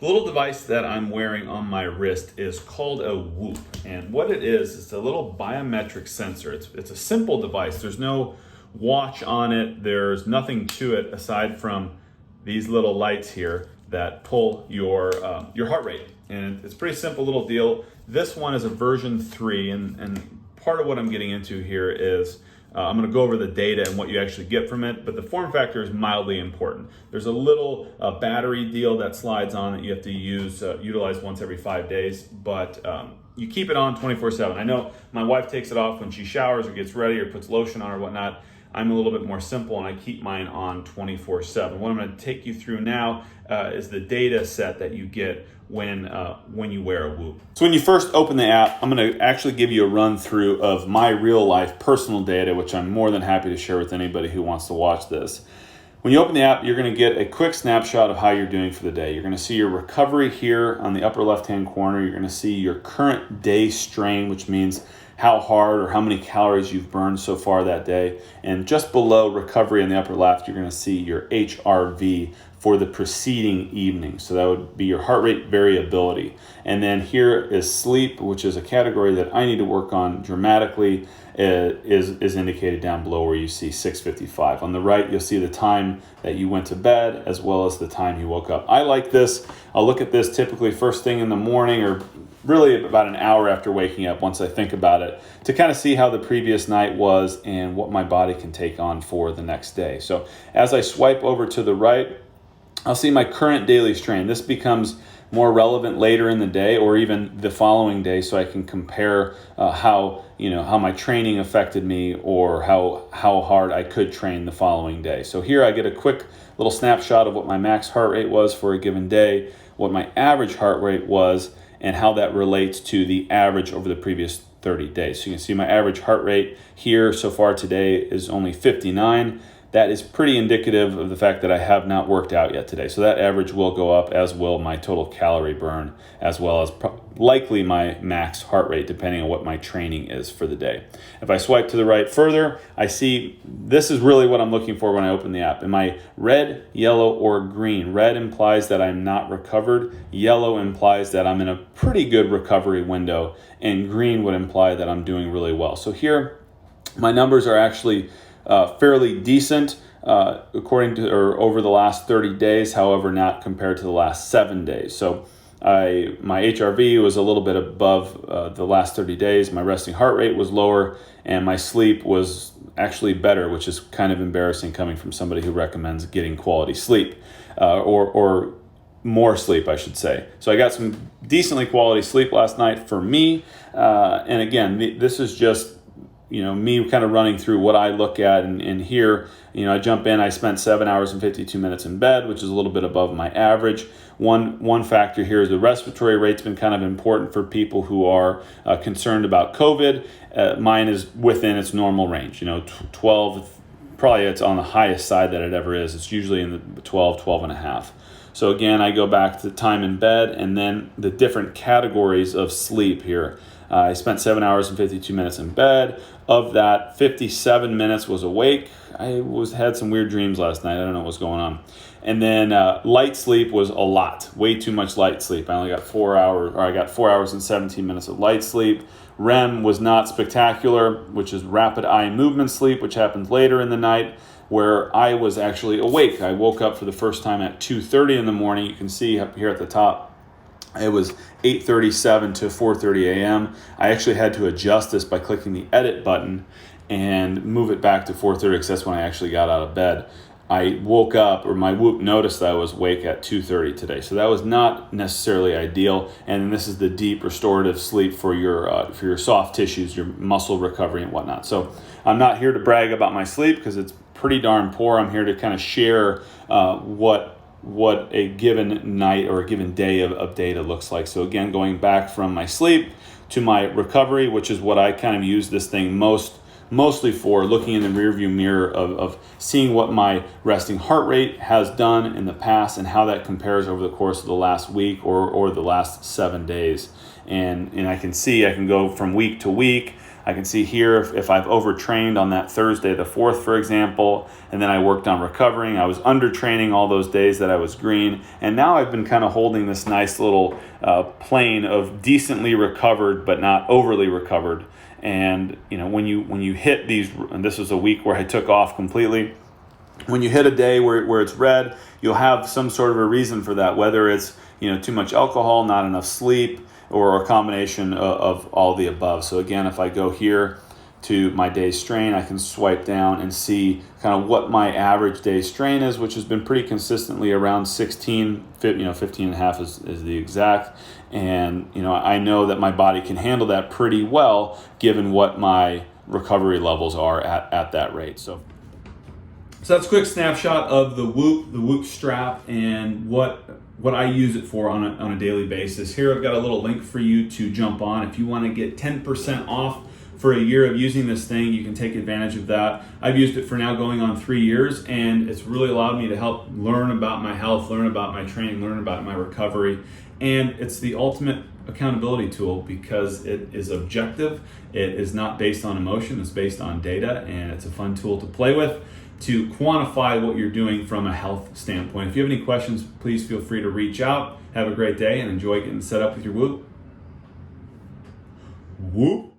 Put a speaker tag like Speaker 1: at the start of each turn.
Speaker 1: The little device that I'm wearing on my wrist is called a Whoop. And what it is, it's a little biometric sensor. It's a simple device. There's no watch on it. There's nothing to it aside from these little lights here that pull your heart rate. And it's a pretty simple little deal. This one is a version 3, and part of what I'm getting into here is I'm going to go over the data and what you actually get from it, but the form factor is mildly important. There's a little battery deal that slides on that you have to utilize once every 5 days, but you keep it on 24/7. I know my wife takes it off when she showers or gets ready or puts lotion on or whatnot. I'm a little bit more simple and I keep mine on 24/7. What I'm going to take you through now is the data set that you get when you wear a Whoop. So when you first open the app, I'm going to actually give you a run through of my real life personal data, which I'm more than happy to share with anybody who wants to watch this. When you open the app, you're going to get a quick snapshot of how you're doing for the day. You're going to see your recovery here on the upper left-hand corner. You're going to see your current day strain, which means how hard or how many calories you've burned so far that day. And just below recovery in the upper left, you're going to see your HRV for the preceding evening. So that would be your heart rate variability. And then here is sleep, which is a category that I need to work on dramatically, is indicated down below where you see 6:55. On the right, you'll see the time that you went to bed as well as the time you woke up. I like this. I'll look at this typically first thing in the morning or really about an hour after waking up once I think about it to kind of see how the previous night was and what my body can take on for the next day. So as I swipe over to the right, I'll see my current daily strain. This becomes more relevant later in the day or even the following day, so I can compare how my training affected me or how hard I could train the following day. So here I get a quick little snapshot of what my max heart rate was for a given day, what my average heart rate was, and how that relates to the average over the previous 30 days. So you can see my average heart rate here so far today is only 59. That is pretty indicative of the fact that I have not worked out yet today. So that average will go up, as will my total calorie burn, as well as likely my max heart rate, depending on what my training is for the day. If I swipe to the right further, I see this is really what I'm looking for when I open the app. Am I red, yellow, or green? Red implies that I'm not recovered. Yellow implies that I'm in a pretty good recovery window. And green would imply that I'm doing really well. So here, my numbers are actually fairly decent according to or over the last 30 days, however, not compared to the last 7 days. So my HRV was a little bit above the last 30 days. My resting heart rate was lower, and my sleep was actually better, which is kind of embarrassing coming from somebody who recommends getting quality sleep or more sleep, I should say. So I got some decently quality sleep last night for me. And again, this is just me kind of running through what I look at, and here, I jump in, I spent 7 hours and 52 minutes in bed, which is a little bit above my average. One factor here is the respiratory rate's been kind of important for people who are concerned about COVID. Mine is within its normal range, 12, probably it's on the highest side that it ever is. It's usually in the 12 and a half. So again, I go back to time in bed and then the different categories of sleep here. I spent 7 hours and 52 minutes in bed. Of that, 57 minutes was awake. I had some weird dreams last night. I don't know what's going on. And then light sleep was a lot, way too much light sleep. I only got 4 hours, or I got 4 hours and 17 minutes of light sleep. REM was not spectacular, which is rapid eye movement sleep, which happens later in the night, where I was actually awake. I woke up for the first time at 2:30 in the morning. You can see up here at the top, it was 8:37 to 4:30 a.m. I actually had to adjust this by clicking the edit button and move it back to 4:30 because that's when I actually got out of bed. I woke up, or my Whoop noticed that I was awake at 2:30 today. So that was not necessarily ideal. And this is the deep restorative sleep for your soft tissues, your muscle recovery and whatnot. So I'm not here to brag about my sleep because it's pretty darn poor. I'm here to kind of share what a given night or a given day of data looks like. So again, going back from my sleep to my recovery, which is what I kind of use this thing mostly for, looking in the rearview mirror of seeing what my resting heart rate has done in the past and how that compares over the course of the last week or the last 7 days. And I can see I can go from week to week. I can see here if I've overtrained on that Thursday the 4th, for example, and then I worked on recovering. I was undertraining all those days that I was green, and now I've been kind of holding this nice little plane of decently recovered but not overly recovered. And when you hit these, and this was a week where I took off completely. When you hit a day where it's red, you'll have some sort of a reason for that, whether it's too much alcohol, not enough sleep, or a combination of all the above. So again, if I go here to my day strain, I can swipe down and see kind of what my average day strain is, which has been pretty consistently around 16, 15 and a half is the exact. And I know that my body can handle that pretty well given what my recovery levels are at that rate. So that's a quick snapshot of the Whoop strap, and what I use it for on a daily basis. Here I've got a little link for you to jump on. If you want to get 10% off for a year of using this thing, you can take advantage of that. I've used it for now going on 3 years, and it's really allowed me to help learn about my health, learn about my training, learn about my recovery. And it's the ultimate accountability tool because it is objective. It is not based on emotion, it's based on data, and it's a fun tool to play with to quantify what you're doing from a health standpoint. If you have any questions, please feel free to reach out. Have a great day and enjoy getting set up with your Whoop. Whoop.